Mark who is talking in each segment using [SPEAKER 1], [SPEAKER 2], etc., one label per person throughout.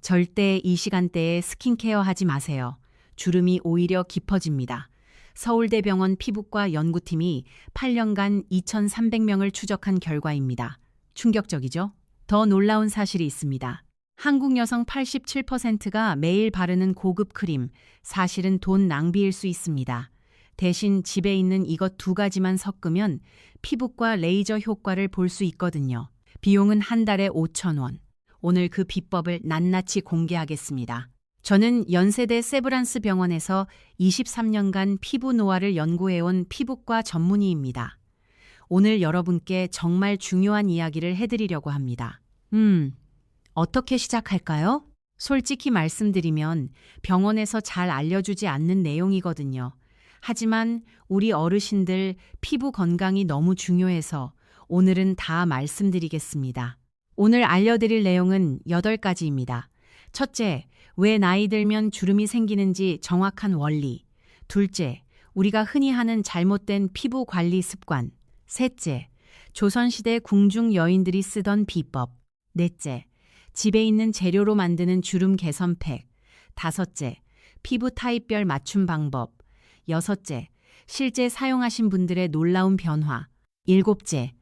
[SPEAKER 1] 절대 이 시간대에 스킨케어 하지 마세요. 주름이 오히려 깊어집니다. 서울대병원 피부과 연구팀이 8년간 2,300명을 추적한 결과입니다. 충격적이죠? 더 놀라운 사실이 있습니다. 한국 여성 87%가 매일 바르는 고급 크림, 사실은 돈 낭비일 수 있습니다. 대신 집에 있는 이것 두 가지만 섞으면 피부과 레이저 효과를 볼 수 있거든요. 비용은 한 달에 5,000원. 오늘 그 비법을 낱낱이 공개하겠습니다. 저는 연세대 세브란스 병원에서 23년간 피부 노화를 연구해온 피부과 전문의입니다. 오늘 여러분께 정말 중요한 이야기를 해드리려고 합니다. 어떻게 시작할까요? 솔직히 말씀드리면 병원에서 잘 알려주지 않는 내용이거든요. 하지만 우리 어르신들 피부 건강이 너무 중요해서 오늘은 다 말씀드리겠습니다. 오늘 알려드릴 내용은 8가지입니다. 첫째, 왜 나이 들면 주름이 생기는지 정확한 원리. 둘째, 우리가 흔히 하는 잘못된 피부 관리 습관. 셋째, 조선시대 궁중 여인들이 쓰던 비법. 넷째, 집에 있는 재료로 만드는 주름 개선팩. 다섯째, 피부 타입별 맞춤 방법. 여섯째, 실제 사용하신 분들의 놀라운 변화. 일곱째,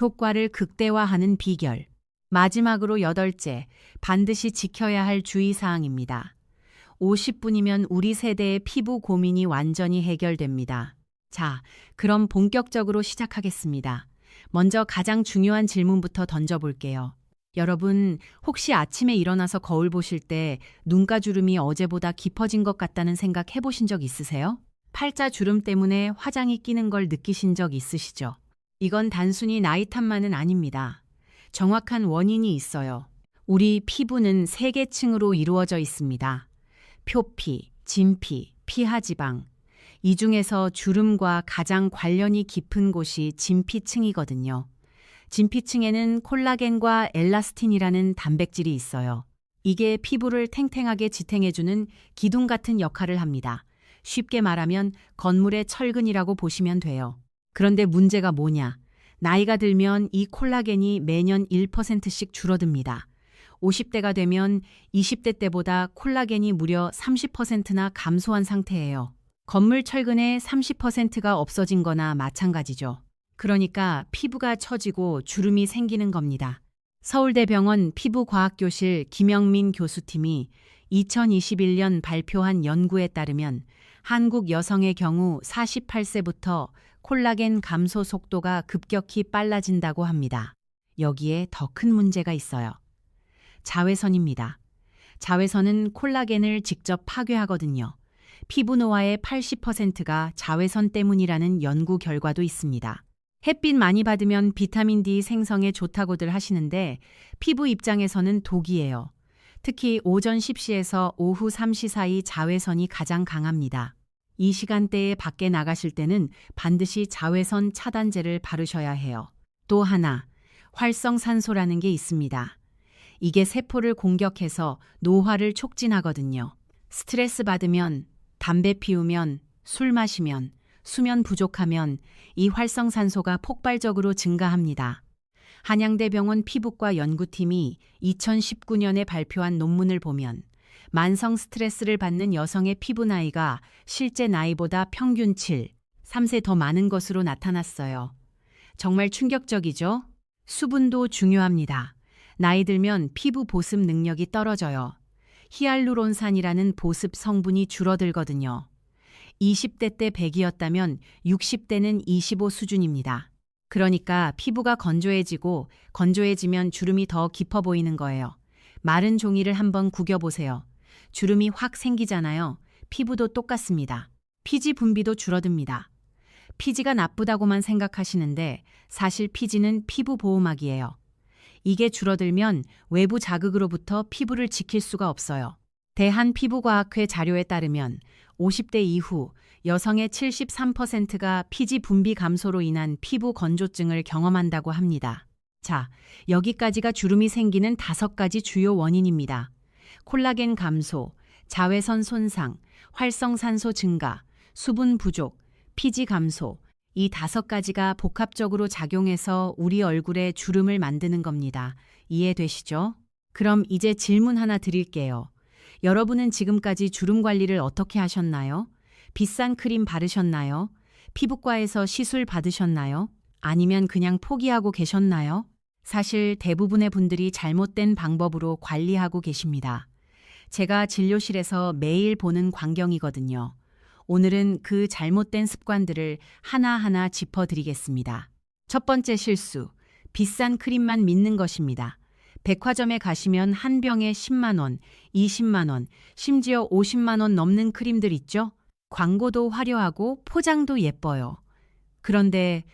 [SPEAKER 1] 효과를 극대화하는 비결. 마지막으로 8째, 반드시 지켜야 할 주의사항입니다. 50분이면 우리 세대의 피부 고민이 완전히 해결됩니다. 자, 그럼 본격적으로 시작하겠습니다. 먼저 가장 중요한 질문부터 던져볼게요. 여러분, 혹시 아침에 일어나서 거울 보실 때 눈가주름이 어제보다 깊어진 것 같다는 생각 해보신 적 있으세요? 팔자 주름 때문에 화장이 끼는 걸 느끼신 적 있으시죠? 이건 단순히 나이 탓만은 아닙니다. 정확한 원인이 있어요. 우리 피부는 3계층으로 이루어져 있습니다. 표피, 진피, 피하지방. 이 중에서 주름과 가장 관련이 깊은 곳이 진피층이거든요. 진피층에는 콜라겐과 엘라스틴이라는 단백질이 있어요. 이게 피부를 탱탱하게 지탱해주는 기둥 같은 역할을 합니다. 쉽게 말하면 건물의 철근이라고 보시면 돼요. 그런데 문제가 뭐냐? 나이가 들면 이 콜라겐이 매년 1%씩 줄어듭니다. 50대가 되면 20대 때보다 콜라겐이 무려 30%나 감소한 상태예요. 건물 철근의 30%가 없어진 거나 마찬가지죠. 그러니까 피부가 처지고 주름이 생기는 겁니다. 서울대병원 피부과학교실 김영민 교수팀이 2021년 발표한 연구에 따르면 한국 여성의 경우 48세부터 콜라겐 감소 속도가 급격히 빨라진다고 합니다. 여기에 더 큰 문제가 있어요. 자외선입니다. 자외선은 콜라겐을 직접 파괴하거든요. 피부 노화의 80%가 자외선 때문이라는 연구 결과도 있습니다. 햇빛 많이 받으면 비타민 D 생성에 좋다고들 하시는데 피부 입장에서는 독이에요. 특히 오전 10시에서 오후 3시 사이 자외선이 가장 강합니다. 이 시간대에 밖에 나가실 때는 반드시 자외선 차단제를 바르셔야 해요. 또 하나, 활성산소라는 게 있습니다. 이게 세포를 공격해서 노화를 촉진하거든요. 스트레스 받으면, 담배 피우면, 술 마시면, 수면 부족하면 이 활성산소가 폭발적으로 증가합니다. 한양대병원 피부과 연구팀이 2019년에 발표한 논문을 보면 만성 스트레스를 받는 여성의 피부 나이가 실제 나이보다 평균 3세 더 많은 것으로 나타났어요. 정말 충격적이죠? 수분도 중요합니다. 나이 들면 피부 보습 능력이 떨어져요. 히알루론산이라는 보습 성분이 줄어들거든요. 20대 때 100이었다면 60대는 25 수준입니다. 그러니까 피부가 건조해지면 주름이 더 깊어 보이는 거예요. 마른 종이를 한번 구겨보세요. 주름이 확 생기잖아요. 피부도 똑같습니다. 피지 분비도 줄어듭니다. 피지가 나쁘다고만 생각하시는데 사실 피지는 피부 보호막이에요. 이게 줄어들면 외부 자극으로부터 피부를 지킬 수가 없어요. 대한피부과학회 자료에 따르면 50대 이후 여성의 73%가 피지 분비 감소로 인한 피부 건조증을 경험한다고 합니다. 자, 여기까지가 주름이 생기는 5가지 주요 원인입니다. 콜라겐 감소, 자외선 손상, 활성산소 증가, 수분 부족, 피지 감소, 이 5가지가 복합적으로 작용해서 우리 얼굴에 주름을 만드는 겁니다. 이해되시죠? 그럼 이제 질문 하나 드릴게요. 여러분은 지금까지 주름 관리를 어떻게 하셨나요? 비싼 크림 바르셨나요? 피부과에서 시술 받으셨나요? 아니면 그냥 포기하고 계셨나요? 사실 대부분의 분들이 잘못된 방법으로 관리하고 계십니다. 제가 진료실에서 매일 보는 광경이거든요. 오늘은 그 잘못된 습관들을 하나하나 짚어드리겠습니다. 첫 번째 실수, 비싼 크림만 믿는 것입니다. 백화점에 가시면 한 병에 10만 원, 20만 원, 심지어 50만 원 넘는 크림들 있죠? 광고도 화려하고 포장도 예뻐요. 그런데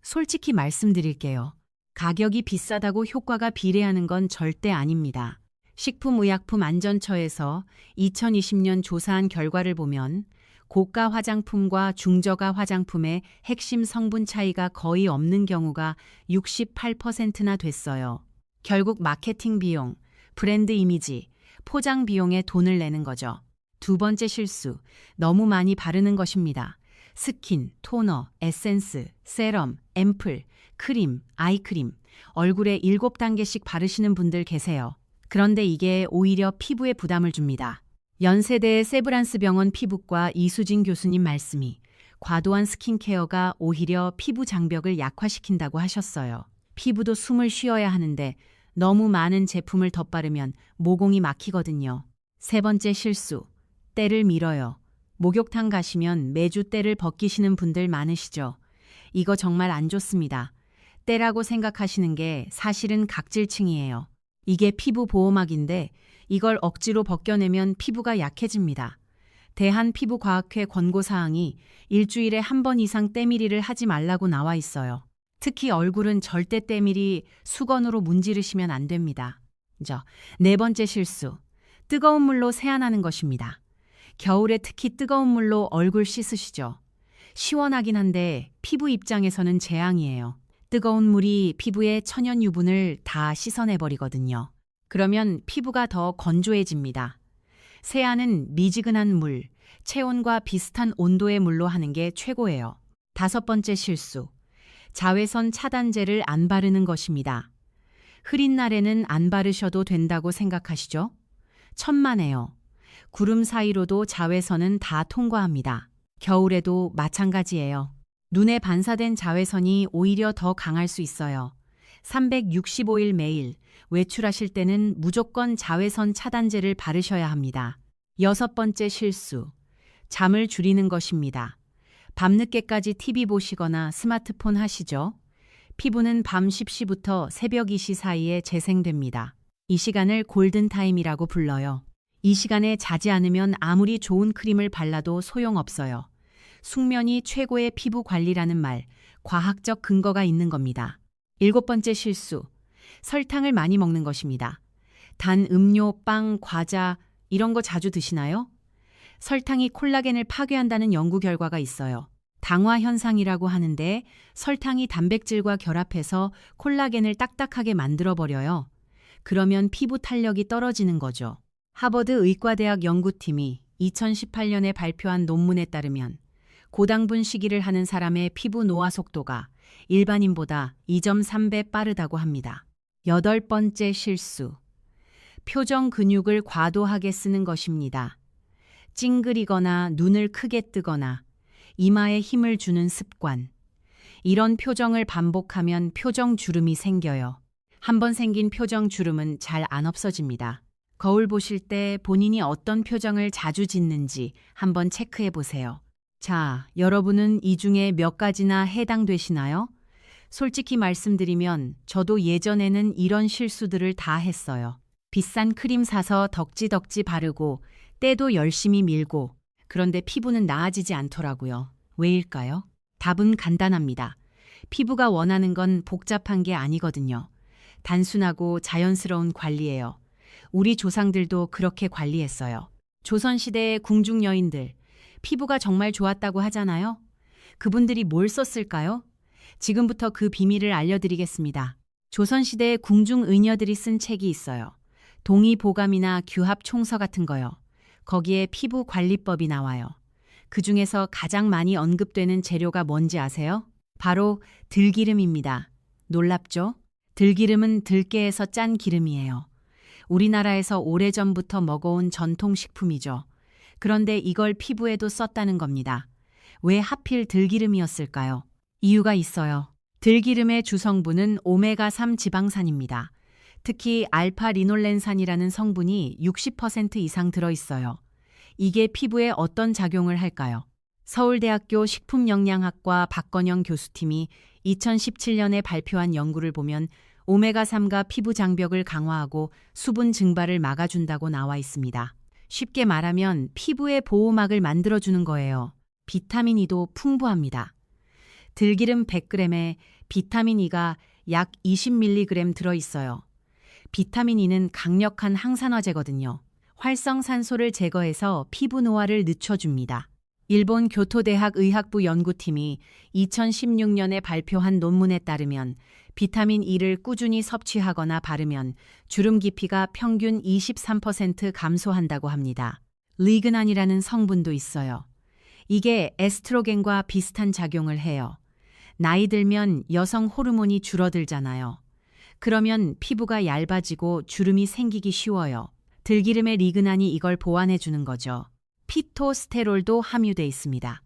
[SPEAKER 1] 솔직히 말씀드릴게요. 가격이 비싸다고 효과가 비례하는 건 절대 아닙니다. 식품의약품안전처에서 2020년 조사한 결과를 보면 고가 화장품과 중저가 화장품의 핵심 성분 차이가 거의 없는 경우가 68%나 됐어요. 결국 마케팅 비용, 브랜드 이미지, 포장 비용에 돈을 내는 거죠. 두 번째 실수, 너무 많이 바르는 것입니다. 스킨, 토너, 에센스, 세럼, 앰플, 크림, 아이크림, 얼굴에 7단계씩 바르시는 분들 계세요. 그런데 이게 오히려 피부에 부담을 줍니다. 연세대 세브란스 병원 피부과 이수진 교수님 말씀이 과도한 스킨케어가 오히려 피부 장벽을 약화시킨다고 하셨어요. 피부도 숨을 쉬어야 하는데 너무 많은 제품을 덧바르면 모공이 막히거든요. 세 번째 실수, 때를 밀어요. 목욕탕 가시면 매주 때를 벗기시는 분들 많으시죠? 이거 정말 안 좋습니다. 때라고 생각하시는 게 사실은 각질층이에요. 이게 피부 보호막인데 이걸 억지로 벗겨내면 피부가 약해집니다. 대한피부과학회 권고사항이 일주일에 한 번 이상 때밀이를 하지 말라고 나와 있어요. 특히 얼굴은 절대 때밀이 수건으로 문지르시면 안 됩니다. 네 번째 실수, 뜨거운 물로 세안하는 것입니다. 겨울에 특히 뜨거운 물로 얼굴 씻으시죠. 시원하긴 한데 피부 입장에서는 재앙이에요. 뜨거운 물이 피부의 천연 유분을 다 씻어내버리거든요. 그러면 피부가 더 건조해집니다. 세안은 미지근한 물, 체온과 비슷한 온도의 물로 하는 게 최고예요. 다섯 번째 실수, 자외선 차단제를 안 바르는 것입니다. 흐린 날에는 안 바르셔도 된다고 생각하시죠? 천만에요. 구름 사이로도 자외선은 다 통과합니다. 겨울에도 마찬가지예요. 눈에 반사된 자외선이 오히려 더 강할 수 있어요. 365일 매일 외출하실 때는 무조건 자외선 차단제를 바르셔야 합니다. 여섯 번째 실수, 잠을 줄이는 것입니다. 밤늦게까지 TV 보시거나 스마트폰 하시죠? 피부는 밤 10시부터 새벽 2시 사이에 재생됩니다. 이 시간을 골든타임이라고 불러요. 이 시간에 자지 않으면 아무리 좋은 크림을 발라도 소용없어요. 숙면이 최고의 피부 관리라는 말, 과학적 근거가 있는 겁니다. 일곱 번째 실수, 설탕을 많이 먹는 것입니다. 단 음료, 빵, 과자 이런 거 자주 드시나요? 설탕이 콜라겐을 파괴한다는 연구 결과가 있어요. 당화 현상이라고 하는데 설탕이 단백질과 결합해서 콜라겐을 딱딱하게 만들어버려요. 그러면 피부 탄력이 떨어지는 거죠. 하버드 의과대학 연구팀이 2018년에 발표한 논문에 따르면 고당분 식이를 하는 사람의 피부 노화 속도가 일반인보다 2.3배 빠르다고 합니다. 여덟 번째 실수, 표정 근육을 과도하게 쓰는 것입니다. 찡그리거나 눈을 크게 뜨거나 이마에 힘을 주는 습관. 이런 표정을 반복하면 표정 주름이 생겨요. 한번 생긴 표정 주름은 잘 안 없어집니다. 거울 보실 때 본인이 어떤 표정을 자주 짓는지 한번 체크해 보세요. 자, 여러분은 이 중에 몇 가지나 해당되시나요? 솔직히 말씀드리면 저도 예전에는 이런 실수들을 다 했어요. 비싼 크림 사서 덕지덕지 바르고 때도 열심히 밀고 그런데 피부는 나아지지 않더라고요. 왜일까요? 답은 간단합니다. 피부가 원하는 건 복잡한 게 아니거든요. 단순하고 자연스러운 관리예요. 우리 조상들도 그렇게 관리했어요. 조선시대의 궁중 여인들, 피부가 정말 좋았다고 하잖아요. 그분들이 뭘 썼을까요? 지금부터 그 비밀을 알려드리겠습니다. 조선시대의 궁중 의녀들이 쓴 책이 있어요. 동의보감이나 규합총서 같은 거요. 거기에 피부 관리법이 나와요. 그 중에서 가장 많이 언급되는 재료가 뭔지 아세요? 바로 들기름입니다. 놀랍죠? 들기름은 들깨에서 짠 기름이에요. 우리나라에서 오래전부터 먹어온 전통식품이죠. 그런데 이걸 피부에도 썼다는 겁니다. 왜 하필 들기름이었을까요? 이유가 있어요. 들기름의 주성분은 오메가3 지방산입니다. 특히 알파리놀렌산이라는 성분이 60% 이상 들어있어요. 이게 피부에 어떤 작용을 할까요? 서울대학교 식품영양학과 박건영 교수팀이 2017년에 발표한 연구를 보면 오메가3가 피부 장벽을 강화하고 수분 증발을 막아준다고 나와 있습니다. 쉽게 말하면 피부의 보호막을 만들어주는 거예요. 비타민 E도 풍부합니다. 들기름 100g에 비타민 E가 약 20mg 들어있어요. 비타민 E는 강력한 항산화제거든요. 활성산소를 제거해서 피부 노화를 늦춰줍니다. 일본 교토대학 의학부 연구팀이 2016년에 발표한 논문에 따르면 비타민 E를 꾸준히 섭취하거나 바르면 주름 깊이가 평균 23% 감소한다고 합니다. 리그난이라는 성분도 있어요. 이게 에스트로겐과 비슷한 작용을 해요. 나이 들면 여성 호르몬이 줄어들잖아요. 그러면 피부가 얇아지고 주름이 생기기 쉬워요. 들기름의 리그난이 이걸 보완해 주는 거죠. 피토스테롤도 함유돼 있습니다.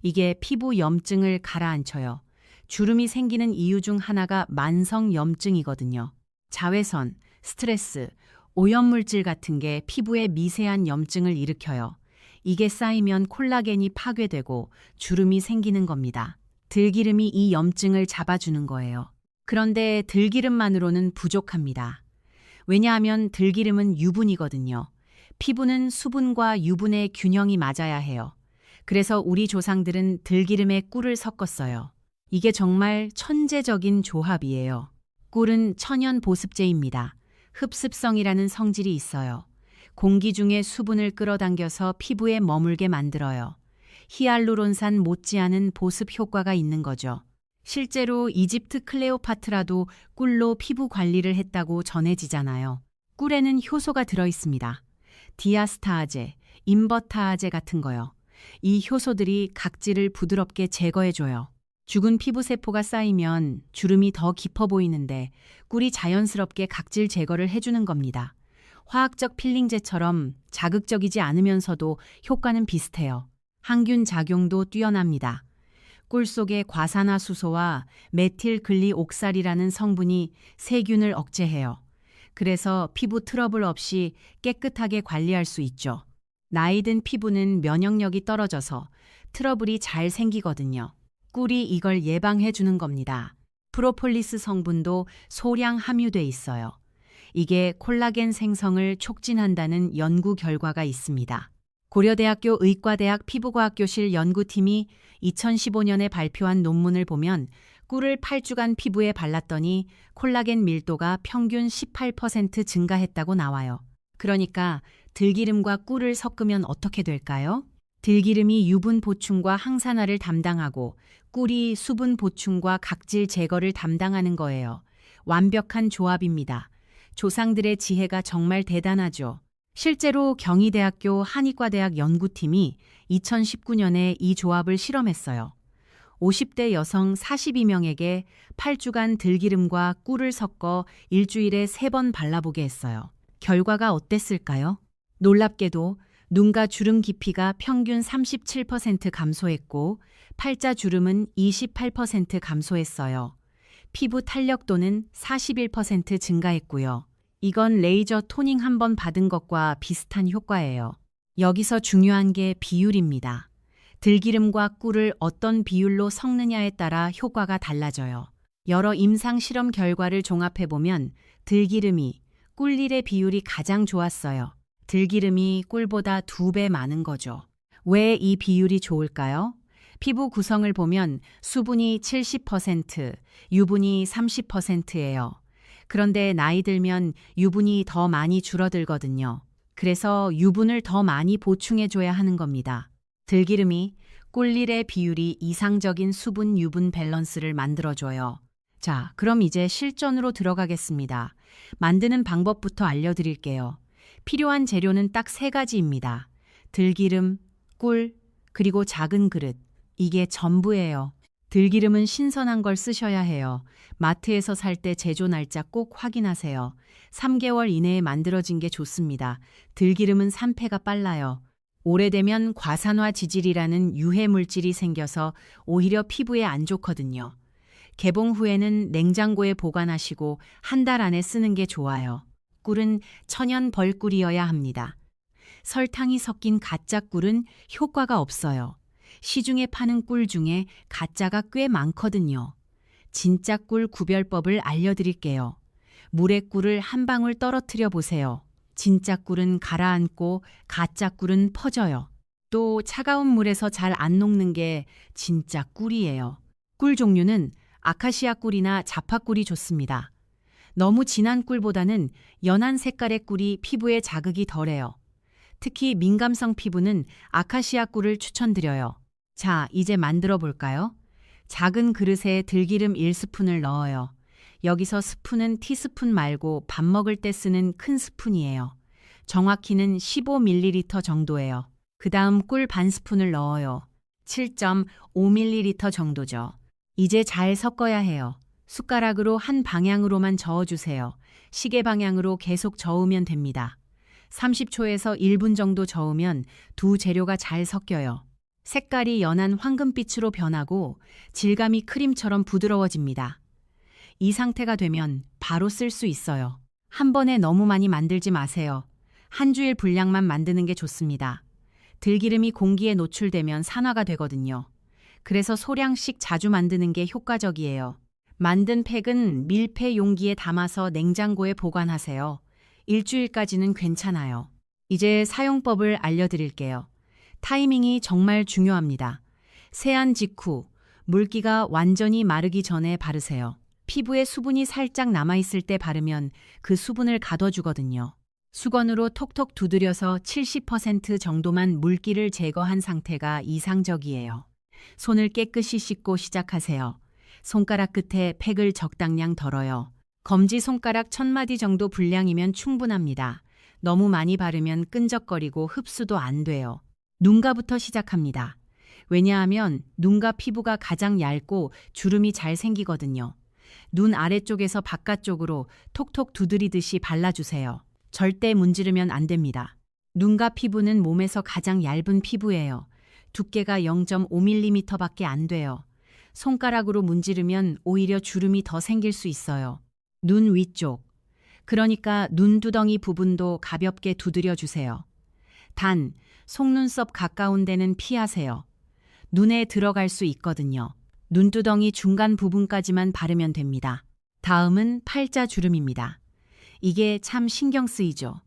[SPEAKER 1] 이게 피부 염증을 가라앉혀요. 주름이 생기는 이유 중 하나가 만성 염증이거든요. 자외선, 스트레스, 오염물질 같은 게 피부에 미세한 염증을 일으켜요. 이게 쌓이면 콜라겐이 파괴되고 주름이 생기는 겁니다. 들기름이 이 염증을 잡아주는 거예요. 그런데 들기름만으로는 부족합니다. 왜냐하면 들기름은 유분이거든요. 피부는 수분과 유분의 균형이 맞아야 해요. 그래서 우리 조상들은 들기름에 꿀을 섞었어요. 이게 정말 천재적인 조합이에요. 꿀은 천연 보습제입니다. 흡습성이라는 성질이 있어요. 공기 중에 수분을 끌어당겨서 피부에 머물게 만들어요. 히알루론산 못지않은 보습 효과가 있는 거죠. 실제로 이집트 클레오파트라도 꿀로 피부 관리를 했다고 전해지잖아요. 꿀에는 효소가 들어있습니다. 디아스타아제, 인버타아제 같은 거요. 이 효소들이 각질을 부드럽게 제거해줘요. 죽은 피부세포가 쌓이면 주름이 더 깊어 보이는데 꿀이 자연스럽게 각질 제거를 해주는 겁니다. 화학적 필링제처럼 자극적이지 않으면서도 효과는 비슷해요. 항균 작용도 뛰어납니다. 꿀 속의 과산화수소와 메틸글리옥살이라는 성분이 세균을 억제해요. 그래서 피부 트러블 없이 깨끗하게 관리할 수 있죠. 나이 든 피부는 면역력이 떨어져서 트러블이 잘 생기거든요. 꿀이 이걸 예방해 주는 겁니다. 프로폴리스 성분도 소량 함유돼 있어요. 이게 콜라겐 생성을 촉진한다는 연구 결과가 있습니다. 고려대학교 의과대학 피부과학교실 연구팀이 2015년에 발표한 논문을 보면 꿀을 8주간 피부에 발랐더니 콜라겐 밀도가 평균 18% 증가했다고 나와요. 그러니까 들기름과 꿀을 섞으면 어떻게 될까요? 들기름이 유분 보충과 항산화를 담당하고 꿀이 수분 보충과 각질 제거를 담당하는 거예요. 완벽한 조합입니다. 조상들의 지혜가 정말 대단하죠. 실제로 경희대학교 한의과대학 연구팀이 2019년에 이 조합을 실험했어요. 50대 여성 42명에게 8주간 들기름과 꿀을 섞어 일주일에 3번 발라보게 했어요. 결과가 어땠을까요? 놀랍게도 눈가 주름 깊이가 평균 37% 감소했고 팔자 주름은 28% 감소했어요. 피부 탄력도는 41% 증가했고요. 이건 레이저 토닝 한 번 받은 것과 비슷한 효과예요. 여기서 중요한 게 비율입니다. 들기름과 꿀을 어떤 비율로 섞느냐에 따라 효과가 달라져요. 여러 임상 실험 결과를 종합해보면 들기름이 꿀일의 비율이 가장 좋았어요. 들기름이 꿀보다 2배 많은 거죠. 왜 이 비율이 좋을까요? 피부 구성을 보면 수분이 70%, 유분이 30%예요. 그런데 나이 들면 유분이 더 많이 줄어들거든요. 그래서 유분을 더 많이 보충해줘야 하는 겁니다. 들기름이 꿀일의 비율이 이상적인 수분 유분 밸런스를 만들어줘요. 자, 그럼 이제 실전으로 들어가겠습니다. 만드는 방법부터 알려드릴게요. 필요한 재료는 딱 3가지입니다. 들기름, 꿀, 그리고 작은 그릇. 이게 전부예요. 들기름은 신선한 걸 쓰셔야 해요. 마트에서 살 때 제조 날짜 꼭 확인하세요. 3개월 이내에 만들어진 게 좋습니다. 들기름은 산패가 빨라요. 오래되면 과산화 지질이라는 유해 물질이 생겨서 오히려 피부에 안 좋거든요. 개봉 후에는 냉장고에 보관하시고 한 달 안에 쓰는 게 좋아요. 꿀은 천연 벌꿀이어야 합니다. 설탕이 섞인 가짜 꿀은 효과가 없어요. 시중에 파는 꿀 중에 가짜가 꽤 많거든요. 진짜 꿀 구별법을 알려드릴게요. 물에 꿀을 한 방울 떨어뜨려 보세요. 진짜 꿀은 가라앉고 가짜 꿀은 퍼져요. 또 차가운 물에서 잘 안 녹는 게 진짜 꿀이에요. 꿀 종류는 아카시아 꿀이나 자파 꿀이 좋습니다. 너무 진한 꿀보다는 연한 색깔의 꿀이 피부에 자극이 덜해요. 특히 민감성 피부는 아카시아 꿀을 추천드려요. 자, 이제 만들어 볼까요? 작은 그릇에 들기름 1스푼을 넣어요. 여기서 스푼은 티스푼 말고 밥 먹을 때 쓰는 큰 스푼이에요. 정확히는 15ml 정도예요. 그 다음 꿀 반 스푼을 넣어요. 7.5ml 정도죠. 이제 잘 섞어야 해요. 숟가락으로 한 방향으로만 저어주세요. 시계 방향으로 계속 저으면 됩니다. 30초에서 1분 정도 저으면 두 재료가 잘 섞여요. 색깔이 연한 황금빛으로 변하고 질감이 크림처럼 부드러워집니다. 이 상태가 되면 바로 쓸 수 있어요. 한 번에 너무 많이 만들지 마세요. 한 주일 분량만 만드는 게 좋습니다. 들기름이 공기에 노출되면 산화가 되거든요. 그래서 소량씩 자주 만드는 게 효과적이에요. 만든 팩은 밀폐 용기에 담아서 냉장고에 보관하세요. 일주일까지는 괜찮아요. 이제 사용법을 알려드릴게요. 타이밍이 정말 중요합니다. 세안 직후 물기가 완전히 마르기 전에 바르세요. 피부에 수분이 살짝 남아있을 때 바르면 그 수분을 가둬주거든요. 수건으로 톡톡 두드려서 70% 정도만 물기를 제거한 상태가 이상적이에요. 손을 깨끗이 씻고 시작하세요. 손가락 끝에 팩을 적당량 덜어요. 검지손가락 1000마디 정도 분량이면 충분합니다. 너무 많이 바르면 끈적거리고 흡수도 안 돼요. 눈가부터 시작합니다. 왜냐하면 눈가 피부가 가장 얇고 주름이 잘 생기거든요. 눈 아래쪽에서 바깥쪽으로 톡톡 두드리듯이 발라주세요. 절대 문지르면 안 됩니다. 눈가 피부는 몸에서 가장 얇은 피부예요. 두께가 0.5mm밖에 안 돼요. 손가락으로 문지르면 오히려 주름이 더 생길 수 있어요. 눈 위쪽, 그러니까 눈두덩이 부분도 가볍게 두드려 주세요. 단, 속눈썹 가까운 데는 피하세요. 눈에 들어갈 수 있거든요. 눈두덩이 중간 부분까지만 바르면 됩니다. 다음은 팔자 주름입니다. 이게 참 신경 쓰이죠.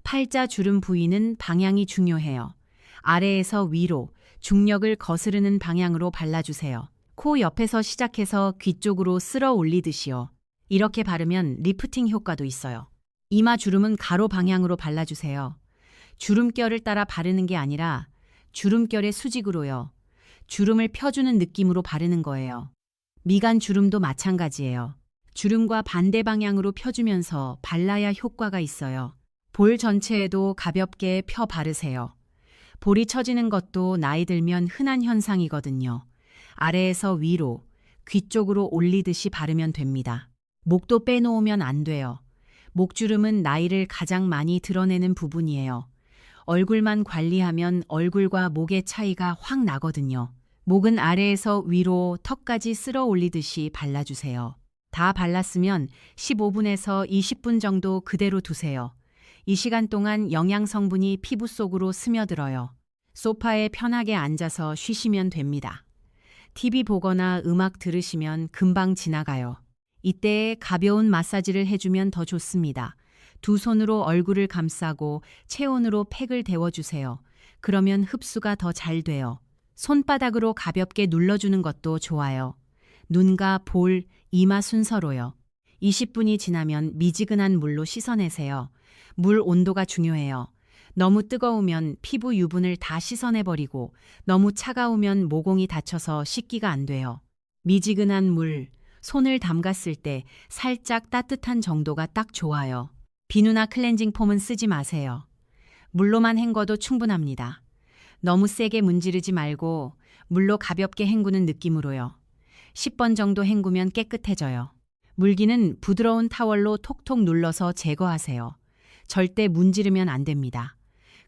[SPEAKER 1] 팔자 주름 부위는 방향이 중요해요. 아래에서 위로, 중력을 거스르는 방향으로 발라주세요. 코 옆에서 시작해서 귀 쪽으로 쓸어 올리듯이요. 이렇게 바르면 리프팅 효과도 있어요. 이마 주름은 가로 방향으로 발라주세요. 주름결을 따라 바르는 게 아니라 주름결의 수직으로요. 주름을 펴주는 느낌으로 바르는 거예요. 미간 주름도 마찬가지예요. 주름과 반대 방향으로 펴주면서 발라야 효과가 있어요. 볼 전체에도 가볍게 펴 바르세요. 볼이 처지는 것도 나이 들면 흔한 현상이거든요. 아래에서 위로, 귀 쪽으로 올리듯이 바르면 됩니다. 목도 빼놓으면 안 돼요. 목주름은 나이를 가장 많이 드러내는 부분이에요. 얼굴만 관리하면 얼굴과 목의 차이가 확 나거든요. 목은 아래에서 위로 턱까지 쓸어 올리듯이 발라주세요. 다 발랐으면 15분에서 20분 정도 그대로 두세요. 이 시간 동안 영양 성분이 피부 속으로 스며들어요. 소파에 편하게 앉아서 쉬시면 됩니다. TV 보거나 음악 들으시면 금방 지나가요. 이때 가벼운 마사지를 해주면 더 좋습니다. 두 손으로 얼굴을 감싸고 체온으로 팩을 데워주세요. 그러면 흡수가 더 잘 돼요. 손바닥으로 가볍게 눌러주는 것도 좋아요. 눈과 볼, 이마 순서로요. 20분이 지나면 미지근한 물로 씻어내세요. 물 온도가 중요해요. 너무 뜨거우면 피부 유분을 다 씻어내버리고 너무 차가우면 모공이 다쳐서 씻기가 안 돼요. 미지근한 물, 손을 담갔을 때 살짝 따뜻한 정도가 딱 좋아요. 비누나 클렌징 폼은 쓰지 마세요. 물로만 헹궈도 충분합니다. 너무 세게 문지르지 말고 물로 가볍게 헹구는 느낌으로요. 10번 정도 헹구면 깨끗해져요. 물기는 부드러운 타월로 톡톡 눌러서 제거하세요. 절대 문지르면 안 됩니다.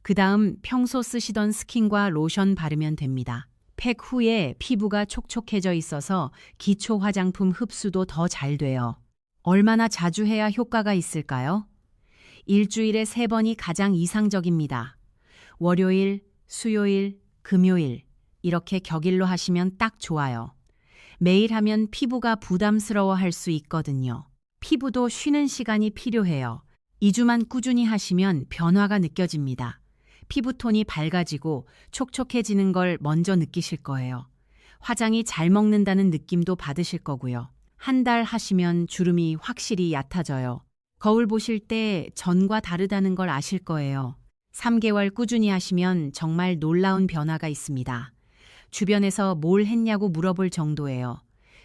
[SPEAKER 1] 그 다음 평소 쓰시던 스킨과 로션 바르면 됩니다. 팩 후에 피부가 촉촉해져 있어서 기초 화장품 흡수도 더 잘 돼요. 얼마나 자주 해야 효과가 있을까요? 일주일에 3번이 가장 이상적입니다. 월요일, 수요일, 금요일 이렇게 격일로 하시면 딱 좋아요. 매일 하면 피부가 부담스러워 할 수 있거든요. 피부도 쉬는 시간이 필요해요. 2주만 꾸준히 하시면 변화가 느껴집니다. 피부톤이 밝아지고 촉촉해지는 걸 먼저 느끼실 거예요. 화장이 잘 먹는다는 느낌도 받으실 거고요. 한 달 하시면 주름이 확실히 얕아져요. 거울 보실 때 전과 다르다는 걸 아실 거예요. 3개월 꾸준히 하시면 정말 놀라운 변화가 있습니다. 주변에서 뭘 했냐고 물어볼 정도예요.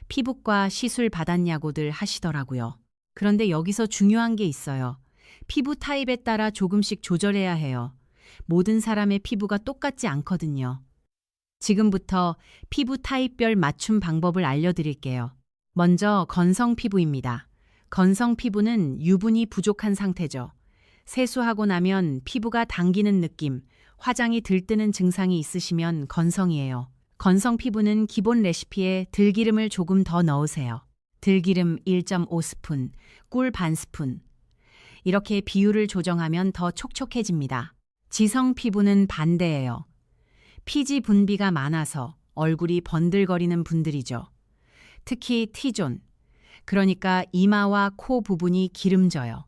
[SPEAKER 1] 피부과 시술 받았냐고들 하시더라고요. 그런데 여기서 중요한 게 있어요. 피부 타입에 따라 조금씩 조절해야 해요. 모든 사람의 피부가 똑같지 않거든요. 지금부터 피부 타입별 맞춤 방법을 알려드릴게요. 먼저 건성 피부입니다. 건성 피부는 유분이 부족한 상태죠. 세수하고 나면 피부가 당기는 느낌, 화장이 들뜨는 증상이 있으시면 건성이에요. 건성 피부는 기본 레시피에 들기름을 조금 더 넣으세요. 들기름 1.5스푼, 꿀 반스푼. 이렇게 비율을 조정하면 더 촉촉해집니다. 지성 피부는 반대예요. 피지 분비가 많아서 얼굴이 번들거리는 분들이죠. 특히 T존, 그러니까 이마와 코 부분이 기름져요.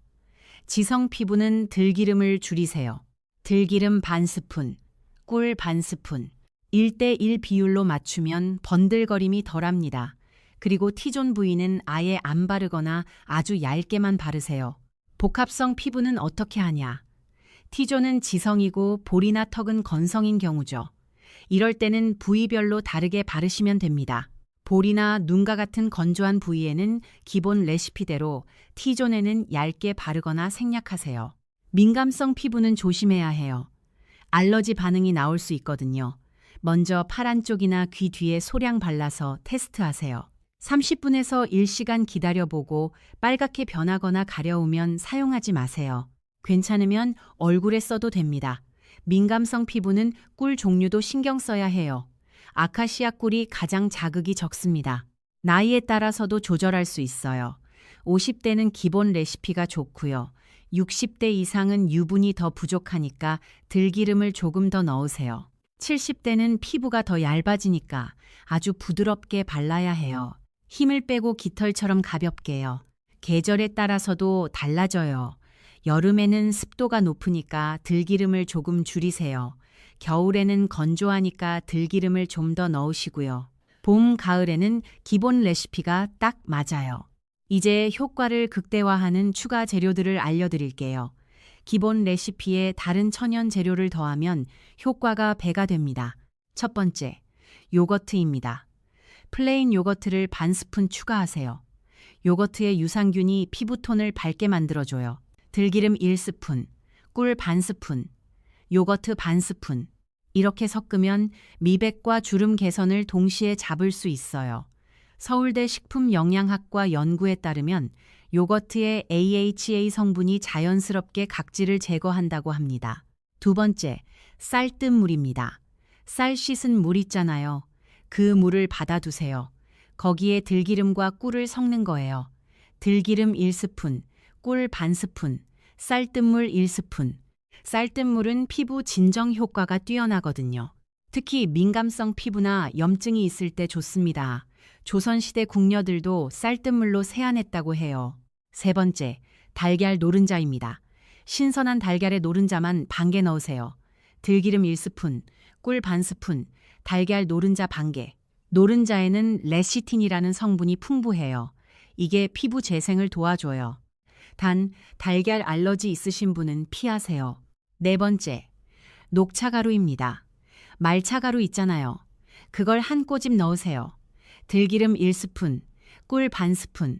[SPEAKER 1] 지성 피부는 들기름을 줄이세요. 들기름 반스푼, 꿀 반스푼, 1:1 비율로 맞추면 번들거림이 덜합니다. 그리고 T존 부위는 아예 안 바르거나 아주 얇게만 바르세요. 복합성 피부는 어떻게 하냐? T존은 지성이고 볼이나 턱은 건성인 경우죠. 이럴 때는 부위별로 다르게 바르시면 됩니다. 볼이나 눈과 같은 건조한 부위에는 기본 레시피대로, T존에는 얇게 바르거나 생략하세요. 민감성 피부는 조심해야 해요. 알러지 반응이 나올 수 있거든요. 먼저 팔 안쪽이나 귀 뒤에 소량 발라서 테스트하세요. 30분에서 1시간 기다려보고 빨갛게 변하거나 가려우면 사용하지 마세요. 괜찮으면 얼굴에 써도 됩니다. 민감성 피부는 꿀 종류도 신경 써야 해요. 아카시아 꿀이 가장 자극이 적습니다. 나이에 따라서도 조절할 수 있어요. 50대는 기본 레시피가 좋고요. 60대 이상은 유분이 더 부족하니까 들기름을 조금 더 넣으세요. 70대는 피부가 더 얇아지니까 아주 부드럽게 발라야 해요. 힘을 빼고 깃털처럼 가볍게요. 계절에 따라서도 달라져요. 여름에는 습도가 높으니까 들기름을 조금 줄이세요. 겨울에는 건조하니까 들기름을 좀 더 넣으시고요. 봄, 가을에는 기본 레시피가 딱 맞아요. 이제 효과를 극대화하는 추가 재료들을 알려드릴게요. 기본 레시피에 다른 천연 재료를 더하면 효과가 배가 됩니다. 첫 번째, 요거트입니다. 플레인 요거트를 반 스푼 추가하세요. 요거트의 유산균이 피부톤을 밝게 만들어줘요. 들기름 1스푼, 꿀 반 스푼, 요거트 반 스푼. 이렇게 섞으면 미백과 주름 개선을 동시에 잡을 수 있어요. 서울대 식품영양학과 연구에 따르면 요거트의 AHA 성분이 자연스럽게 각질을 제거한다고 합니다. 두 번째, 쌀뜨물입니다. 쌀 씻은 물 있잖아요. 그 물을 받아두세요. 거기에 들기름과 꿀을 섞는 거예요. 들기름 1스푼, 꿀 반 스푼, 쌀뜨물 1스푼. 쌀뜨물은 피부 진정 효과가 뛰어나거든요. 특히 민감성 피부나 염증이 있을 때 좋습니다. 조선시대 궁녀들도 쌀뜨물로 세안했다고 해요. 세 번째, 달걀 노른자입니다. 신선한 달걀의 노른자만 반 개 넣으세요. 들기름 1스푼, 꿀 반 스푼, 달걀 노른자 반 개. 노른자에는 레시틴이라는 성분이 풍부해요. 이게 피부 재생을 도와줘요. 단, 달걀 알러지 있으신 분은 피하세요. 네 번째, 녹차가루입니다. 말차가루 있잖아요. 그걸 한 꼬집 넣으세요. 들기름 1스푼, 꿀 반 스푼,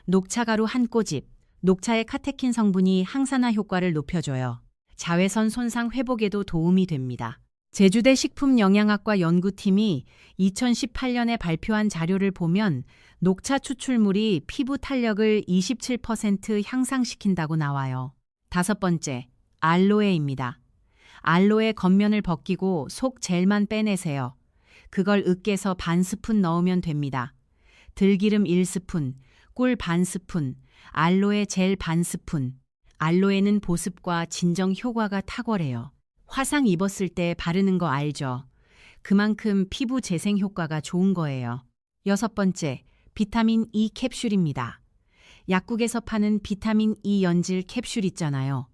[SPEAKER 1] 녹차가루 한 꼬집. 녹차의 카테킨 성분이 항산화 효과를 높여줘요. 자외선 손상 회복에도 도움이 됩니다. 제주대 식품영양학과 연구팀이 2018년에 발표한 자료를 보면 녹차 추출물이 피부 탄력을 27% 향상시킨다고 나와요. 다섯 번째, 알로에입니다. 알로에 겉면을 벗기고 속 젤만 빼내세요. 그걸 으깨서 반 스푼 넣으면 됩니다. 들기름 1스푼, 꿀 반 스푼, 알로에 젤 반 스푼. 알로에는 보습과 진정 효과가 탁월해요. 화상 입었을 때 바르는 거 알죠? 그만큼 피부 재생 효과가 좋은 거예요. 여섯 번째, 비타민 E 캡슐입니다. 약국에서 파는 비타민 E 연질 캡슐 있잖아요.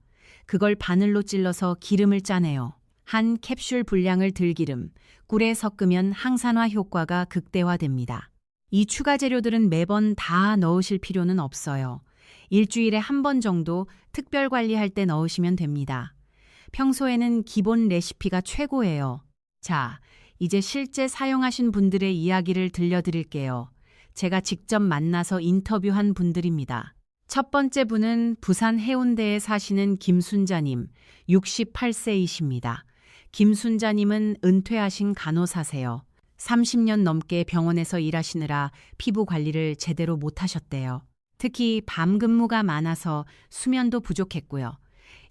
[SPEAKER 1] 그걸 바늘로 찔러서 기름을 짜내요. 한 캡슐 분량을 들기름, 꿀에 섞으면 항산화 효과가 극대화됩니다. 이 추가 재료들은 매번 다 넣으실 필요는 없어요. 일주일에 한 번 정도 특별 관리할 때 넣으시면 됩니다. 평소에는 기본 레시피가 최고예요. 자, 이제 실제 사용하신 분들의 이야기를 들려드릴게요. 제가 직접 만나서 인터뷰한 분들입니다. 첫 번째 분은 부산 해운대에 사시는 김순자님, 68세이십니다. 김순자님은 은퇴하신 간호사세요. 30년 넘게 병원에서 일하시느라 피부 관리를 제대로 못하셨대요. 특히 밤 근무가 많아서 수면도 부족했고요.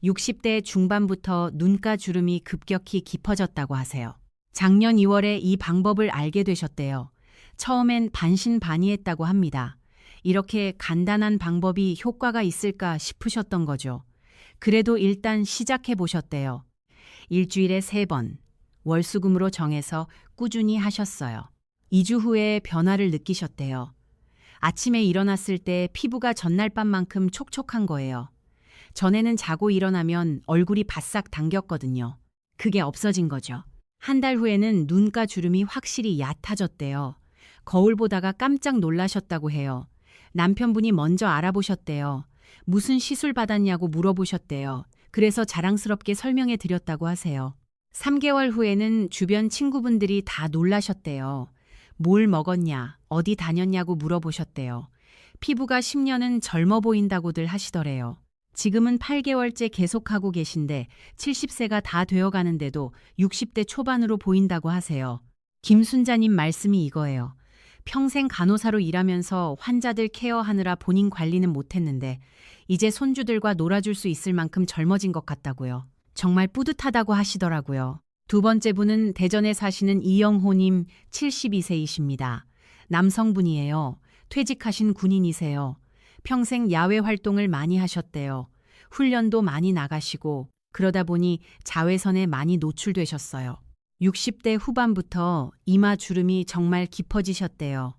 [SPEAKER 1] 60대 중반부터 눈가 주름이 급격히 깊어졌다고 하세요. 작년 2월에 이 방법을 알게 되셨대요. 처음엔 반신반의했다고 합니다. 이렇게 간단한 방법이 효과가 있을까 싶으셨던 거죠. 그래도 일단 시작해 보셨대요. 일주일에 3번, 월수금으로 정해서 꾸준히 하셨어요. 2주 후에 변화를 느끼셨대요. 아침에 일어났을 때 피부가 전날 밤만큼 촉촉한 거예요. 전에는 자고 일어나면 얼굴이 바싹 당겼거든요. 그게 없어진 거죠. 한 달 후에는 눈가 주름이 확실히 얕아졌대요. 거울 보다가 깜짝 놀라셨다고 해요. 남편분이 먼저 알아보셨대요. 무슨 시술 받았냐고 물어보셨대요. 그래서 자랑스럽게 설명해 드렸다고 하세요. 3개월 후에는 주변 친구분들이 다 놀라셨대요. 뭘 먹었냐, 어디 다녔냐고 물어보셨대요. 피부가 10년은 젊어 보인다고들 하시더래요. 지금은 8개월째 계속하고 계신데 70세가 다 되어가는데도 60대 초반으로 보인다고 하세요. 김순자님 말씀이 이거예요. 평생 간호사로 일하면서 환자들 케어하느라 본인 관리는 못했는데 이제 손주들과 놀아줄 수 있을 만큼 젊어진 것 같다고요. 정말 뿌듯하다고 하시더라고요. 두 번째 분은 대전에 사시는 이영호님 72세이십니다. 남성분이에요. 퇴직하신 군인이세요. 평생 야외 활동을 많이 하셨대요. 훈련도 많이 나가시고 그러다 보니 자외선에 많이 노출되셨어요. 60대 후반부터 이마 주름이 정말 깊어지셨대요.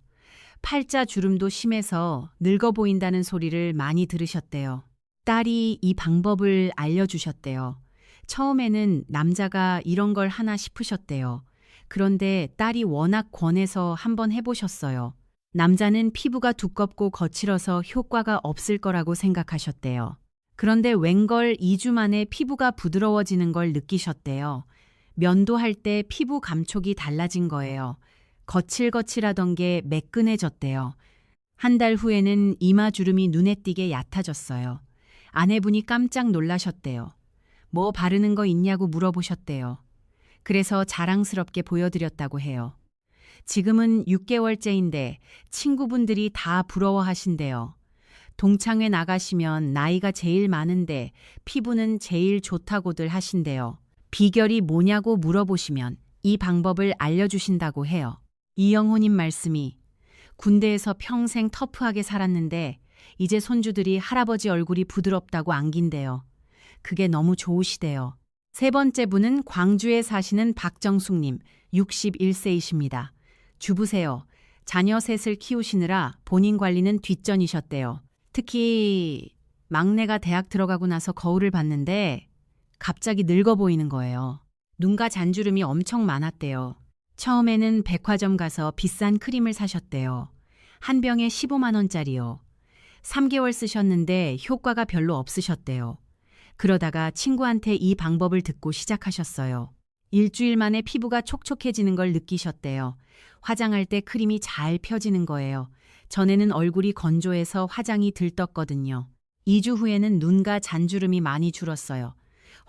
[SPEAKER 1] 팔자 주름도 심해서 늙어 보인다는 소리를 많이 들으셨대요. 딸이 이 방법을 알려주셨대요. 처음에는 남자가 이런 걸 하나 싶으셨대요. 그런데 딸이 워낙 권해서 한번 해보셨어요. 남자는 피부가 두껍고 거칠어서 효과가 없을 거라고 생각하셨대요. 그런데 웬걸 2주 만에 피부가 부드러워지는 걸 느끼셨대요. 면도할 때 피부 감촉이 달라진 거예요. 거칠거칠하던 게 매끈해졌대요. 한 달 후에는 이마 주름이 눈에 띄게 얕아졌어요. 아내분이 깜짝 놀라셨대요. 뭐 바르는 거 있냐고 물어보셨대요. 그래서 자랑스럽게 보여드렸다고 해요. 지금은 6개월째인데 친구분들이 다 부러워하신대요. 동창회 나가시면 나이가 제일 많은데 피부는 제일 좋다고들 하신대요. 비결이 뭐냐고 물어보시면 이 방법을 알려주신다고 해요. 이영호님 말씀이 군대에서 평생 터프하게 살았는데 이제 손주들이 할아버지 얼굴이 부드럽다고 안긴대요. 그게 너무 좋으시대요. 세 번째 분은 광주에 사시는 박정숙님 61세이십니다. 주부세요. 자녀 셋을 키우시느라 본인 관리는 뒷전이셨대요. 특히 막내가 대학 들어가고 나서 거울을 봤는데 갑자기 늙어 보이는 거예요. 눈가 잔주름이 엄청 많았대요. 처음에는 백화점 가서 비싼 크림을 사셨대요. 한 병에 15만 원짜리요. 3개월 쓰셨는데 효과가 별로 없으셨대요. 그러다가 친구한테 이 방법을 듣고 시작하셨어요. 일주일 만에 피부가 촉촉해지는 걸 느끼셨대요. 화장할 때 크림이 잘 펴지는 거예요. 전에는 얼굴이 건조해서 화장이 들떴거든요. 2주 후에는 눈가 잔주름이 많이 줄었어요.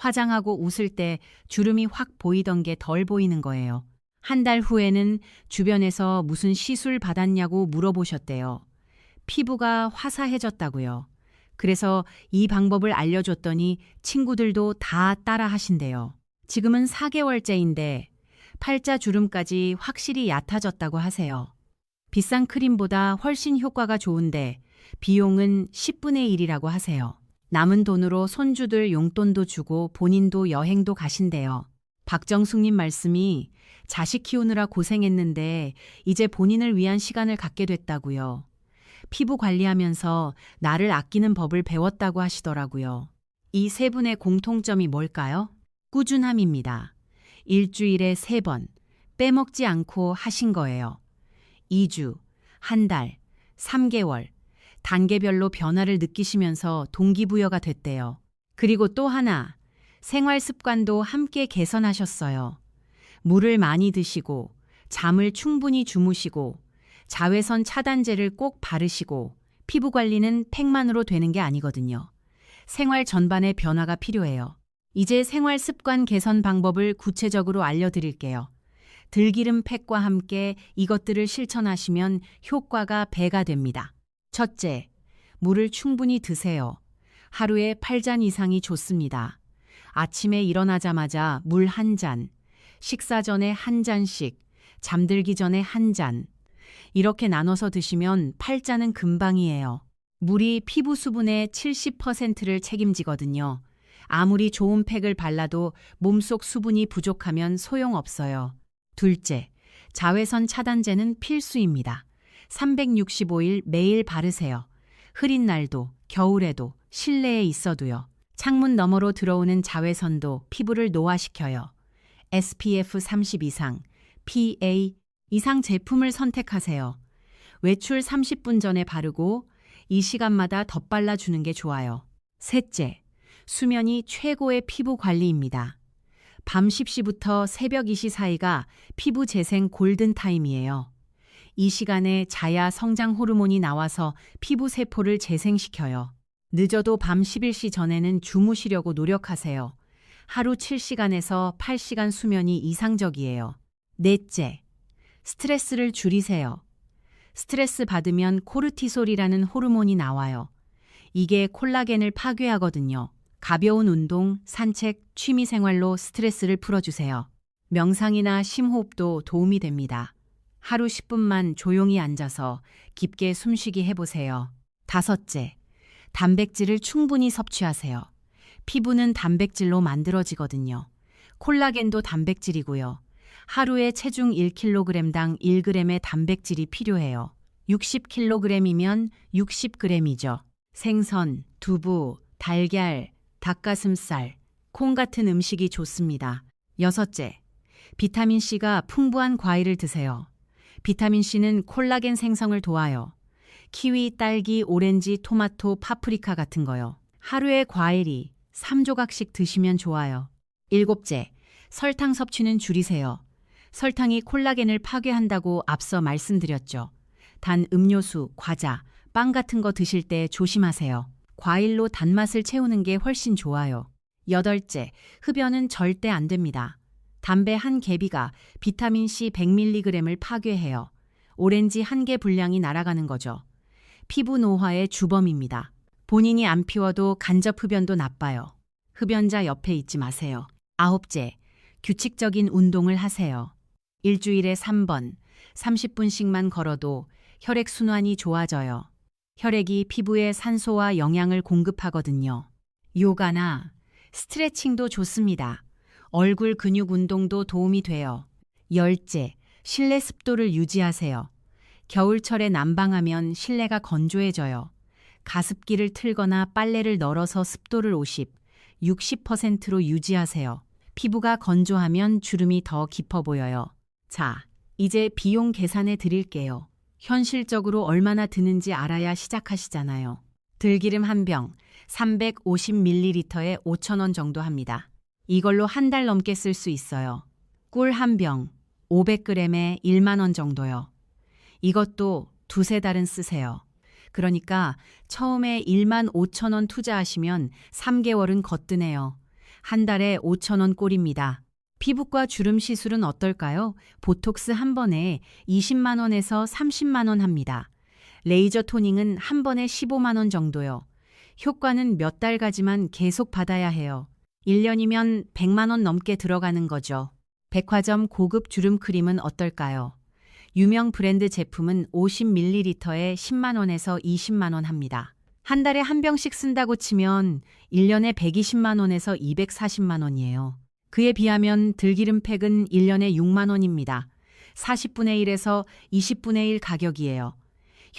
[SPEAKER 1] 화장하고 웃을 때 주름이 확 보이던 게 덜 보이는 거예요. 한 달 후에는 주변에서 무슨 시술 받았냐고 물어보셨대요. 피부가 화사해졌다고요. 그래서 이 방법을 알려줬더니 친구들도 다 따라 하신대요. 지금은 4개월째인데 팔자 주름까지 확실히 얕아졌다고 하세요. 비싼 크림보다 훨씬 효과가 좋은데 비용은 10분의 1이라고 하세요. 남은 돈으로 손주들 용돈도 주고 본인도 여행도 가신대요. 박정숙님 말씀이 자식 키우느라 고생했는데 이제 본인을 위한 시간을 갖게 됐다고요. 피부 관리하면서 나를 아끼는 법을 배웠다고 하시더라고요. 이 세 분의 공통점이 뭘까요? 꾸준함입니다. 일주일에 3번 빼먹지 않고 하신 거예요. 2주, 한 달, 3개월, 단계별로 변화를 느끼시면서 동기부여가 됐대요. 그리고 또 하나, 생활 습관도 함께 개선하셨어요. 물을 많이 드시고, 잠을 충분히 주무시고, 자외선 차단제를 꼭 바르시고, 피부 관리는 팩만으로 되는 게 아니거든요. 생활 전반에 변화가 필요해요. 이제 생활 습관 개선 방법을 구체적으로 알려드릴게요. 들기름 팩과 함께 이것들을 실천하시면 효과가 배가 됩니다. 첫째, 물을 충분히 드세요. 하루에 8잔 이상이 좋습니다. 아침에 일어나자마자 물 1잔, 식사 전에 1잔씩, 잠들기 전에 1잔. 이렇게 나눠서 드시면 8잔은 금방이에요. 물이 피부 수분의 70%를 책임지거든요. 아무리 좋은 팩을 발라도 몸속 수분이 부족하면 소용없어요. 둘째, 자외선 차단제는 필수입니다. 365일 매일 바르세요. 흐린 날도, 겨울에도, 실내에 있어도요. 창문 너머로 들어오는 자외선도 피부를 노화시켜요. SPF 30 이상, PA 이상 제품을 선택하세요. 외출 30분 전에 바르고 이 시간마다 덧발라주는 게 좋아요. 셋째, 수면이 최고의 피부 관리입니다. 밤 10시부터 새벽 2시 사이가 피부 재생 골든타임이에요. 이 시간에 자야 성장 호르몬이 나와서 피부 세포를 재생시켜요. 늦어도 밤 11시 전에는 주무시려고 노력하세요. 하루 7시간에서 8시간 수면이 이상적이에요. 넷째, 스트레스를 줄이세요. 스트레스 받으면 코르티솔이라는 호르몬이 나와요. 이게 콜라겐을 파괴하거든요. 가벼운 운동, 산책, 취미생활로 스트레스를 풀어주세요. 명상이나 심호흡도 도움이 됩니다. 하루 10분만 조용히 앉아서 깊게 숨쉬기 해보세요. 다섯째, 단백질을 충분히 섭취하세요. 피부는 단백질로 만들어지거든요. 콜라겐도 단백질이고요. 하루에 체중 1kg당 1g의 단백질이 필요해요. 60kg이면 60g이죠. 생선, 두부, 달걀, 닭가슴살, 콩 같은 음식이 좋습니다. 여섯째, 비타민C가 풍부한 과일을 드세요. 비타민C는 콜라겐 생성을 도와요. 키위, 딸기, 오렌지, 토마토, 파프리카 같은 거요. 하루에 과일이 3조각씩 드시면 좋아요. 일곱째, 설탕 섭취는 줄이세요. 설탕이 콜라겐을 파괴한다고 앞서 말씀드렸죠. 단 음료수, 과자, 빵 같은 거 드실 때 조심하세요. 과일로 단맛을 채우는 게 훨씬 좋아요. 여덟째, 흡연은 절대 안 됩니다. 담배 한 개비가 비타민C 100mg을 파괴해요. 오렌지 한 개 분량이 날아가는 거죠. 피부 노화의 주범입니다. 본인이 안 피워도 간접 흡연도 나빠요. 흡연자 옆에 있지 마세요. 아홉째, 규칙적인 운동을 하세요. 일주일에 3번, 30분씩만 걸어도 혈액순환이 좋아져요. 혈액이 피부에 산소와 영양을 공급하거든요. 요가나 스트레칭도 좋습니다. 얼굴 근육 운동도 도움이 돼요. 열째, 실내 습도를 유지하세요. 겨울철에 난방하면 실내가 건조해져요. 가습기를 틀거나 빨래를 널어서 습도를 50, 60%로 유지하세요. 피부가 건조하면 주름이 더 깊어 보여요. 자, 이제 비용 계산해 드릴게요. 현실적으로 얼마나 드는지 알아야 시작하시잖아요. 들기름 한 병, 350ml에 5,000원 정도 합니다. 이걸로 한 달 넘게 쓸 수 있어요. 꿀 한 병, 500g에 1만 원 정도요. 이것도 두세 달은 쓰세요. 그러니까 처음에 1만 5천 원 투자하시면 3개월은 거뜬해요. 한 달에 5,000원 꼴입니다. 피부과 주름 시술은 어떨까요? 보톡스 한 번에 20만 원에서 30만 원 합니다. 레이저 토닝은 한 번에 15만 원 정도요. 효과는 몇 달 가지만 계속 받아야 해요. 1년이면 100만 원 넘게 들어가는 거죠. 백화점 고급 주름 크림은 어떨까요? 유명 브랜드 제품은 50ml에 10만 원에서 20만 원 합니다. 한 달에 한 병씩 쓴다고 치면 1년에 120만 원에서 240만 원이에요. 그에 비하면 들기름팩은 1년에 6만 원입니다. 40분의 1에서 20분의 1 가격이에요.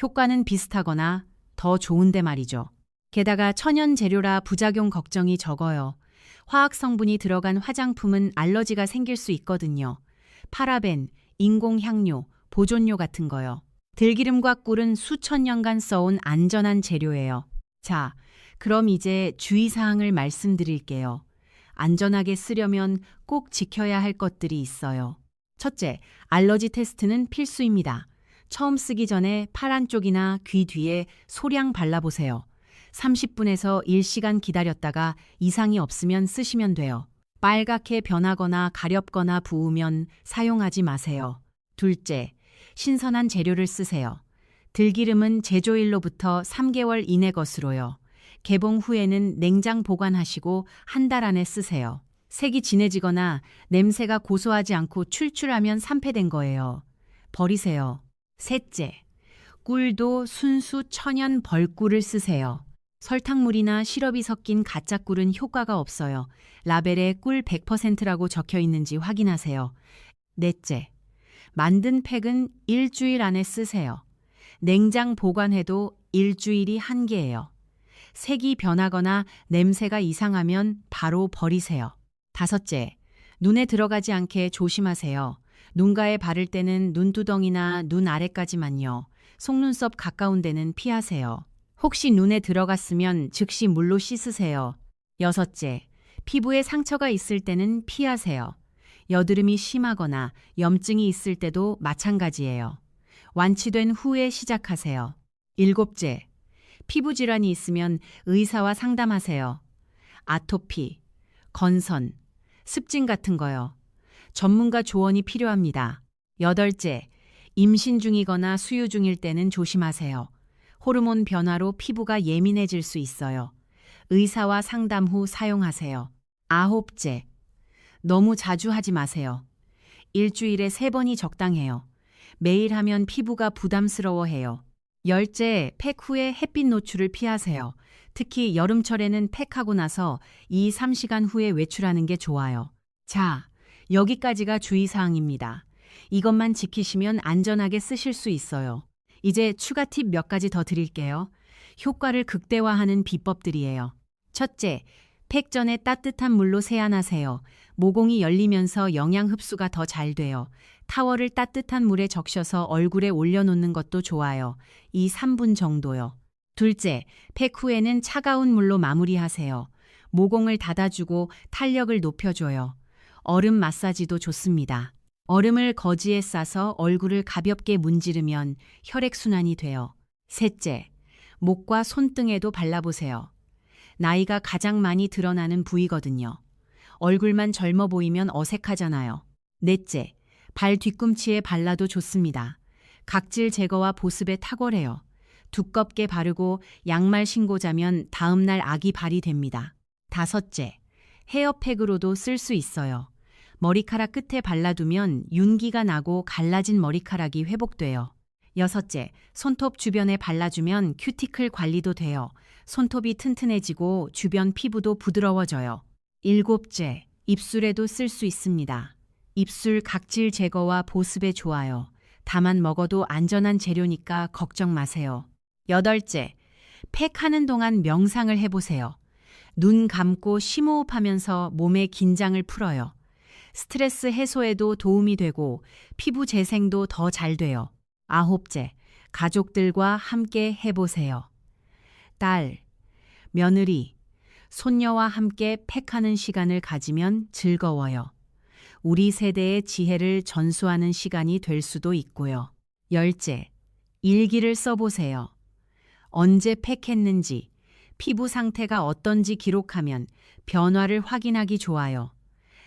[SPEAKER 1] 효과는 비슷하거나 더 좋은데 말이죠. 게다가 천연 재료라 부작용 걱정이 적어요. 화학 성분이 들어간 화장품은 알러지가 생길 수 있거든요. 파라벤, 인공향료, 보존료 같은 거요. 들기름과 꿀은 수천 년간 써온 안전한 재료예요. 자, 그럼 이제 주의사항을 말씀드릴게요. 안전하게 쓰려면 꼭 지켜야 할 것들이 있어요. 첫째, 알러지 테스트는 필수입니다. 처음 쓰기 전에 팔 안쪽이나 귀 뒤에 소량 발라보세요. 30분에서 1시간 기다렸다가 이상이 없으면 쓰시면 돼요. 빨갛게 변하거나 가렵거나 부으면 사용하지 마세요. 둘째, 신선한 재료를 쓰세요. 들기름은 제조일로부터 3개월 이내 것으로요. 개봉 후에는 냉장 보관하시고 한 달 안에 쓰세요. 색이 진해지거나 냄새가 고소하지 않고 출출하면 산패된 거예요. 버리세요. 셋째, 꿀도 순수 천연 벌꿀을 쓰세요. 설탕물이나 시럽이 섞인 가짜 꿀은 효과가 없어요. 라벨에 꿀 100%라고 적혀 있는지 확인하세요. 넷째, 만든 팩은 일주일 안에 쓰세요. 냉장 보관해도 일주일이 한계예요. 색이 변하거나 냄새가 이상하면 바로 버리세요. 다섯째, 눈에 들어가지 않게 조심하세요. 눈가에 바를 때는 눈두덩이나 눈 아래까지만요. 속눈썹 가까운 데는 피하세요. 혹시 눈에 들어갔으면 즉시 물로 씻으세요. 여섯째, 피부에 상처가 있을 때는 피하세요. 여드름이 심하거나 염증이 있을 때도 마찬가지예요. 완치된 후에 시작하세요. 일곱째, 피부 질환이 있으면 의사와 상담하세요. 아토피, 건선, 습진 같은 거요. 전문가 조언이 필요합니다. 여덟째, 임신 중이거나 수유 중일 때는 조심하세요. 호르몬 변화로 피부가 예민해질 수 있어요. 의사와 상담 후 사용하세요. 아홉째, 너무 자주 하지 마세요. 일주일에 3번이 적당해요. 매일 하면 피부가 부담스러워해요. 열째, 팩 후에 햇빛 노출을 피하세요. 특히 여름철에는 팩하고 나서 2~3시간 후에 외출하는 게 좋아요. 자, 여기까지가 주의사항입니다. 이것만 지키시면 안전하게 쓰실 수 있어요. 이제 추가 팁 몇 가지 더 드릴게요. 효과를 극대화하는 비법들이에요. 첫째, 팩 전에 따뜻한 물로 세안하세요. 모공이 열리면서 영양 흡수가 더 잘 돼요. 타월을 따뜻한 물에 적셔서 얼굴에 올려놓는 것도 좋아요. 2~3분 정도요. 둘째, 팩 후에는 차가운 물로 마무리하세요. 모공을 닫아주고 탄력을 높여줘요. 얼음 마사지도 좋습니다. 얼음을 거지에 싸서 얼굴을 가볍게 문지르면 혈액순환이 돼요. 셋째, 목과 손등에도 발라보세요. 나이가 가장 많이 드러나는 부위거든요. 얼굴만 젊어 보이면 어색하잖아요. 넷째, 발 뒤꿈치에 발라도 좋습니다. 각질 제거와 보습에 탁월해요. 두껍게 바르고 양말 신고 자면 다음날 아기 발이 됩니다. 다섯째, 헤어팩으로도 쓸 수 있어요. 머리카락 끝에 발라두면 윤기가 나고 갈라진 머리카락이 회복돼요. 여섯째, 손톱 주변에 발라주면 큐티클 관리도 돼요. 손톱이 튼튼해지고 주변 피부도 부드러워져요. 일곱째, 입술에도 쓸 수 있습니다. 입술 각질 제거와 보습에 좋아요. 다만 먹어도 안전한 재료니까 걱정 마세요. 여덟째, 팩하는 동안 명상을 해보세요. 눈 감고 심호흡하면서 몸의 긴장을 풀어요. 스트레스 해소에도 도움이 되고 피부 재생도 더 잘 돼요. 아홉째, 가족들과 함께 해보세요. 딸, 며느리, 손녀와 함께 팩하는 시간을 가지면 즐거워요. 우리 세대의 지혜를 전수하는 시간이 될 수도 있고요. 열째, 일기를 써보세요. 언제 팩했는지, 피부 상태가 어떤지 기록하면 변화를 확인하기 좋아요.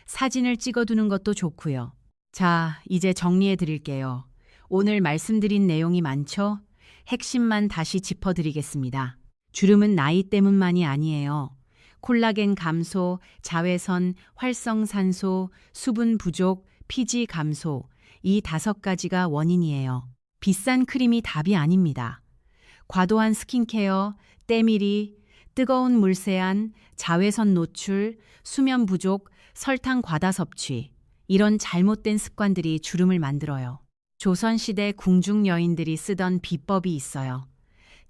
[SPEAKER 1] 사진을 찍어두는 것도 좋고요. 자, 이제 정리해 드릴게요. 오늘 말씀드린 내용이 많죠? 핵심만 다시 짚어드리겠습니다. 주름은 나이 때문만이 아니에요. 콜라겐 감소, 자외선, 활성산소, 수분 부족, 피지 감소, 이 5가지가 원인이에요. 비싼 크림이 답이 아닙니다. 과도한 스킨케어, 때밀이, 뜨거운 물 세안, 자외선 노출, 수면 부족, 설탕 과다 섭취, 이런 잘못된 습관들이 주름을 만들어요. 조선시대 궁중 여인들이 쓰던 비법이 있어요.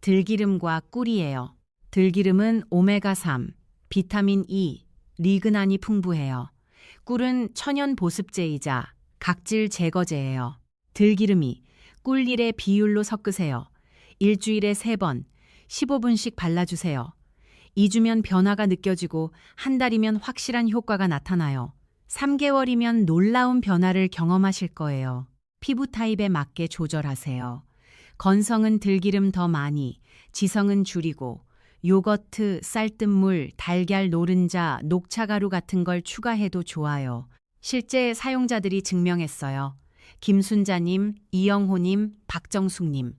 [SPEAKER 1] 들기름과 꿀이에요. 들기름은 오메가3, 비타민 E, 리그난이 풍부해요. 꿀은 천연 보습제이자 각질 제거제예요. 들기름이 꿀1의 비율로 섞으세요. 일주일에 3번, 15분씩 발라주세요. 2주면 변화가 느껴지고 한 달이면 확실한 효과가 나타나요. 3개월이면 놀라운 변화를 경험하실 거예요. 피부 타입에 맞게 조절하세요. 건성은 들기름 더 많이, 지성은 줄이고 요거트, 쌀뜨물, 달걀 노른자, 녹차가루 같은 걸 추가해도 좋아요. 실제 사용자들이 증명했어요. 김순자님, 이영호님, 박정숙님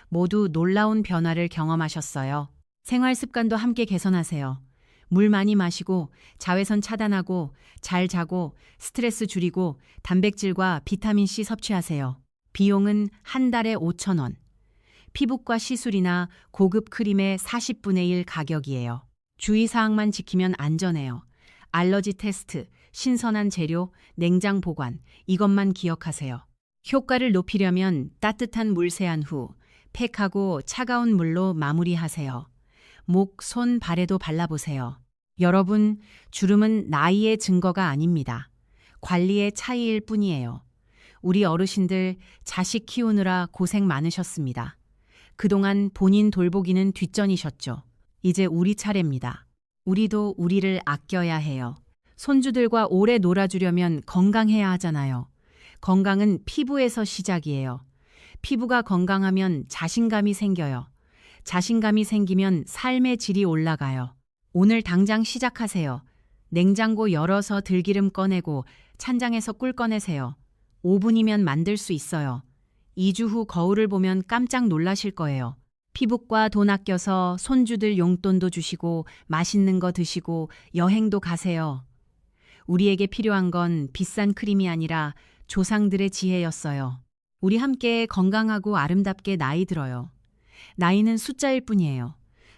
[SPEAKER 1] 모두 놀라운 변화를 경험하셨어요. 생활 습관도 함께 개선하세요. 물 많이 마시고 자외선 차단하고 잘 자고 스트레스 줄이고 단백질과 비타민C 섭취하세요. 비용은 한 달에 5,000원. 피부과 시술이나 고급 크림의 40분의 1 가격이에요. 주의사항만 지키면 안전해요. 알러지 테스트, 신선한 재료, 냉장 보관, 이것만 기억하세요. 효과를 높이려면 따뜻한 물 세안 후 팩하고 차가운 물로 마무리하세요. 목, 손, 발에도 발라보세요. 여러분, 주름은 나이의 증거가 아닙니다. 관리의 차이일 뿐이에요. 우리 어르신들 자식 키우느라 고생 많으셨습니다. 그동안 본인 돌보기는 뒷전이셨죠. 이제 우리 차례입니다. 우리도 우리를 아껴야 해요. 손주들과 오래 놀아주려면 건강해야 하잖아요. 건강은 피부에서 시작이에요. 피부가 건강하면 자신감이 생겨요. 자신감이 생기면 삶의 질이 올라가요. 오늘 당장 시작하세요. 냉장고 열어서 들기름 꺼내고 찬장에서 꿀 꺼내세요. 5분이면 만들 수 있어요. 2주 후 거울을 보면 깜짝 놀라실 거예요. 피부과 돈 아껴서 손주들 용돈도 주시고 맛있는 거 드시고 여행도 가세요. 우리에게 필요한 건 비싼 크림이 아니라 조상들의 지혜였어요. 우리 함께 건강하고 아름답게 나이 들어요. 나이는 숫자일 뿐이에요.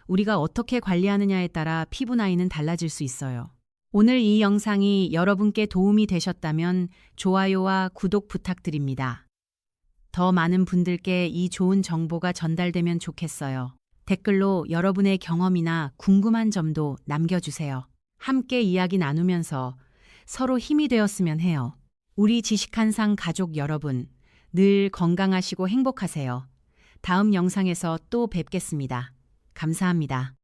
[SPEAKER 1] 우리가 어떻게 관리하느냐에 따라 피부 나이는 달라질 수 있어요. 오늘 이 영상이 여러분께 도움이 되셨다면 좋아요와 구독 부탁드립니다. 더 많은 분들께 이 좋은 정보가 전달되면 좋겠어요. 댓글로 여러분의 경험이나 궁금한 점도 남겨주세요. 함께 이야기 나누면서 서로 힘이 되었으면 해요. 우리 지식한상 가족 여러분, 늘 건강하시고 행복하세요. 다음 영상에서 또 뵙겠습니다. 감사합니다.